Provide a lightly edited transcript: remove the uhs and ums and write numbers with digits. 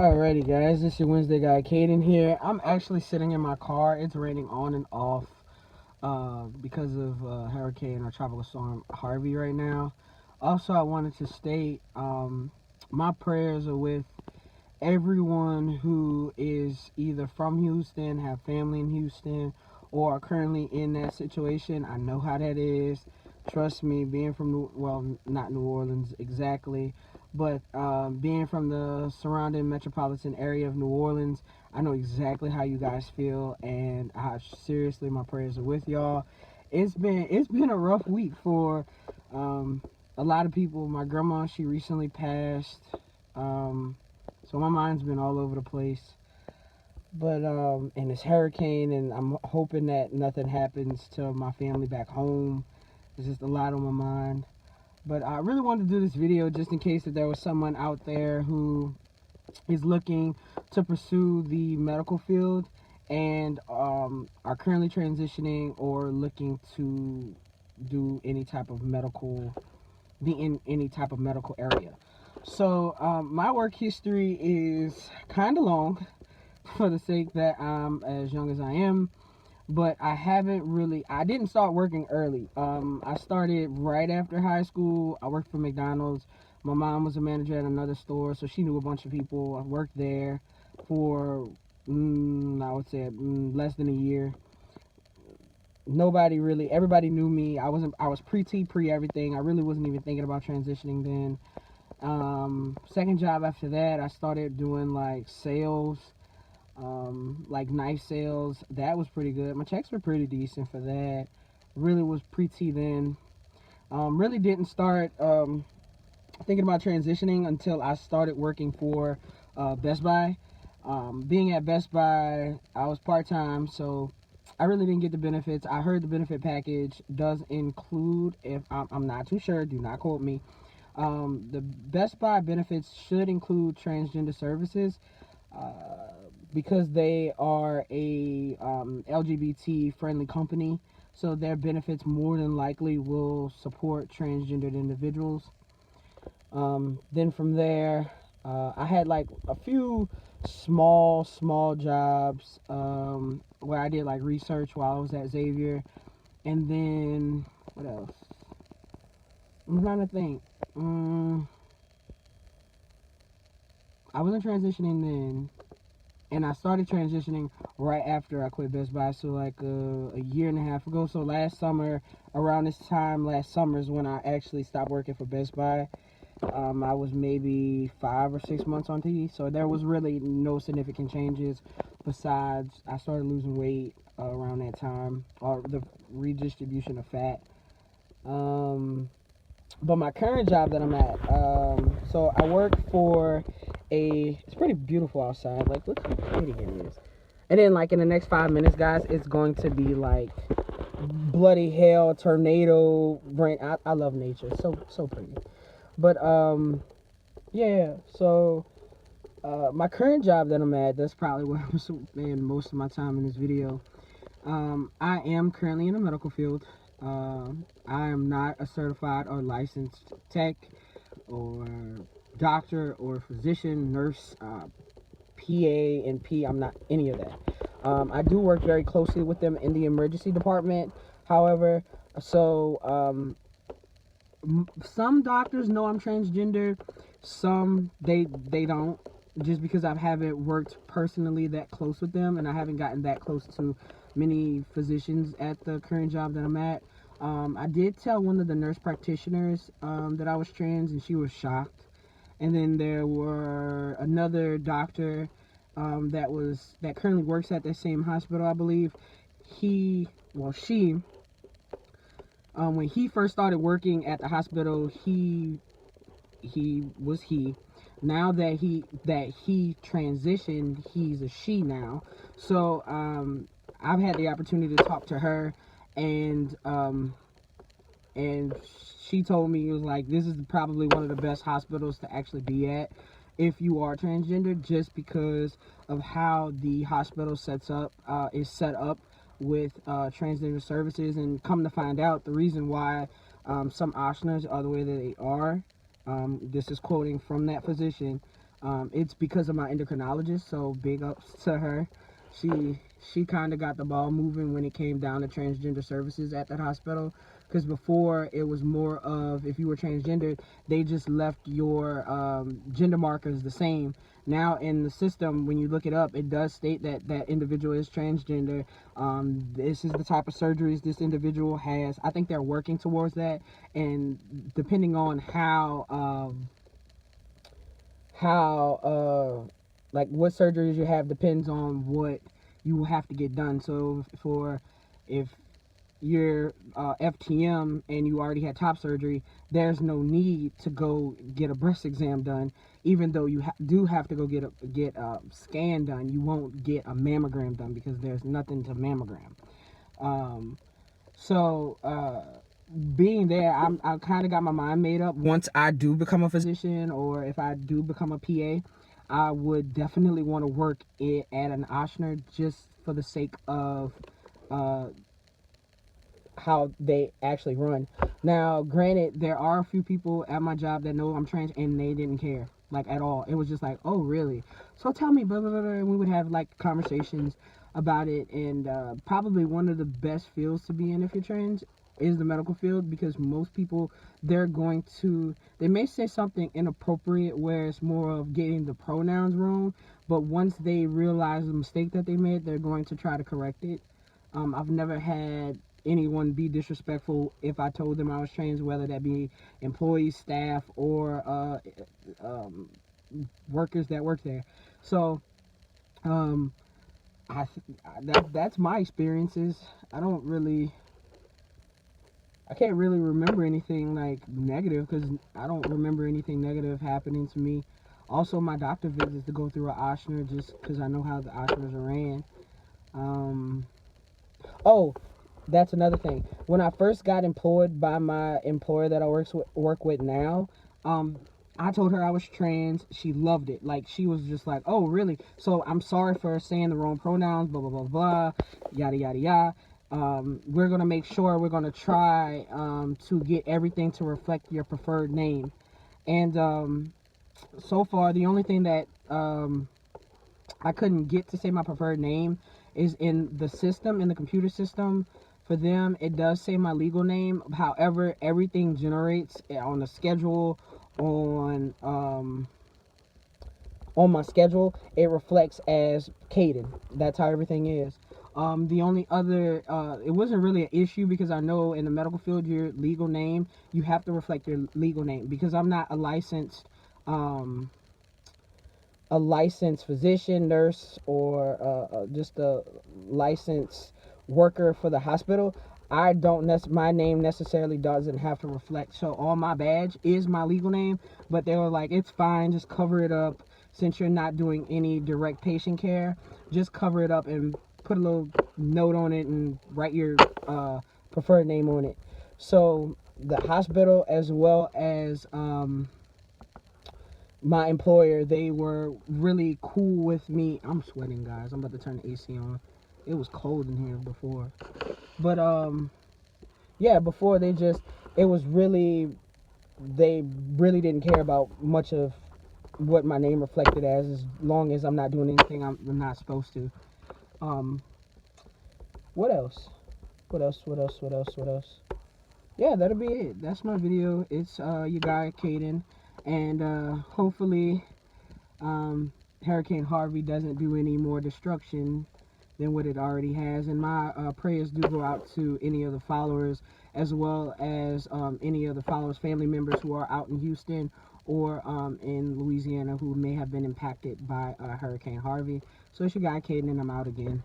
Alrighty guys, this is your Wednesday guy Khaiden here. I'm actually sitting in my car. It's raining on and off because of hurricane or tropical storm Harvey right now. Also, I wanted to state my prayers are with everyone who is either from Houston, have family in Houston, or are currently in that situation. I know how that is. Trust me, being from not New Orleans exactly, but being from the surrounding metropolitan area of New Orleans, I know exactly how you guys feel, and seriously, my prayers are with y'all. It's been a rough week for a lot of people. My grandma, she recently passed. So my mind's been all over the place. But and this hurricane, and I'm hoping that nothing happens to my family back home. There's just a lot on my mind. But I really wanted to do this video just in case that there was someone out there who is looking to pursue the medical field and are currently transitioning or looking to do any type of medical, be in any type of medical area. So my work history is kind of long for the sake that I'm as young as I am, but I didn't start working early. I started right after high school. I worked for McDonald's. My mom was a manager at another store, so she knew a bunch of people. I worked there for, I would say, less than a year. Everybody knew me. I was pre-T, pre-everything. I really wasn't even thinking about transitioning then. Second job after that, I started doing like sales, like knife sales. That was pretty good. My checks were pretty decent for that. Really was pre-T then. Really didn't start thinking about transitioning until I started working for Best Buy. Being at Best Buy, I was part-time, so I really didn't get the benefits. I heard the benefit package does include, if I'm not too sure, do not quote me, the Best Buy benefits should include transgender services because they are a LGBT friendly company, so their benefits more than likely will support transgendered individuals. Then from there, I had like a few small jobs where I did like research while I was at Xavier. And then, what else? I'm trying to think. I wasn't transitioning then, and I started transitioning right after I quit Best Buy, so like a year and a half ago. So last summer, around this time last summer is when I actually stopped working for Best Buy. I was maybe 5 or 6 months on TV, so there was really no significant changes besides I started losing weight around that time, or the redistribution of fat. But my current job that I'm at, so I work for it's pretty beautiful outside. Like, look how pretty it is. And then, like, in the next 5 minutes, guys, it's going to be like bloody hell, tornado, rain. I love nature. So pretty. But, yeah, so my current job that I'm at, that's probably where I'm spending most of my time in this video. I am currently in the medical field. I am not a certified or licensed tech or doctor or physician, nurse, PA, and P. I'm not any of that. I do work very closely with them in the emergency department. However, so some doctors know I'm transgender, some they don't, just because I haven't worked personally that close with them, and I haven't gotten that close to many physicians at the current job that I'm at. I did tell one of the nurse practitioners that I was trans, and she was shocked. And then there were another doctor that currently works at the same hospital, I believe. She, when he first started working at the hospital, he was he. Now that he transitioned, he's a she now. So I've had the opportunity to talk to her, and she told me, it was like, this is probably one of the best hospitals to actually be at if you are transgender, just because of how the hospital is set up with transgender services. And come to find out, the reason why some Oshners are the way that they are, this is quoting from that physician, It's because of my endocrinologist, so big ups to her. She kind of got the ball moving when it came down to transgender services at that hospital. Because before, it was more of, if you were transgender, they just left your gender markers the same. Now in the system, when you look it up, it does state that that individual is transgender. This is the type of surgeries this individual has. I think they're working towards that, and depending on how like what surgeries you have depends on what you will have to get done. So for if you're FTM and you already had top surgery, there's no need to go get a breast exam done. Even though you do have to go get a scan done, you won't get a mammogram done because there's nothing to mammogram. Um, so being there, I kind of got my mind made up. Once I do become a physician, or if I do become a PA, I would definitely want to work at an Ochsner, just for the sake of uh, how they actually run. Now, granted, there are a few people at my job that know I'm trans, and they didn't care, like, at all. It was just like, oh, really? So tell me, blah, blah, blah, blah. And we would have, like, conversations about it. And probably one of the best fields to be in if you're trans is the medical field, because most people, they may say something inappropriate where it's more of getting the pronouns wrong, but once they realize the mistake that they made, they're going to try to correct it. I've never had anyone be disrespectful if I told them I was trans, whether that be employees, staff, or workers that work there. So um, that's my experiences. I can't really remember anything like negative, because I don't remember anything negative happening to me. Also, my doctor visits to go through an Ochsner, just because I know how the Ochners are ran. Oh, that's another thing. When I first got employed by my employer that I work with now, um, I told her I was trans. She loved it. Like, she was just like, "Oh, really? So I'm sorry for saying the wrong pronouns. Blah blah blah blah. Yada yada yada. We're gonna make sure. We're gonna try to get everything to reflect your preferred name." And so far, the only thing that I couldn't get to say my preferred name is in the system, in the computer system. For them, it does say my legal name. However, everything generates on the schedule, on my schedule, it reflects as Khaiden. That's how everything is. The only other, it wasn't really an issue, because I know in the medical field, your legal name, you have to reflect your legal name. Because I'm not a licensed physician, nurse, or just a licensed worker for the hospital, I don't my name necessarily doesn't have to reflect. So on my badge is my legal name, but they were like, it's fine, just cover it up. Since you're not doing any direct patient care, just cover it up and put a little note on it and write your preferred name on it. So the hospital, as well as my employer, they were really cool with me. I'm sweating, guys. I'm about to turn the AC on. It was cold in here before. But yeah, before it was really, they really didn't care about much of what my name reflected as long as I'm not doing anything I'm not supposed to. Um what else? What else? Yeah, that'll be it. That's my video. It's your guy Khaiden, and hopefully Hurricane Harvey doesn't do any more destruction than what it already has. And my prayers do go out to any of the followers, as well as any of the followers' family members who are out in Houston or in Louisiana, who may have been impacted by Hurricane Harvey. So it's your guy Khaiden, and I'm out again.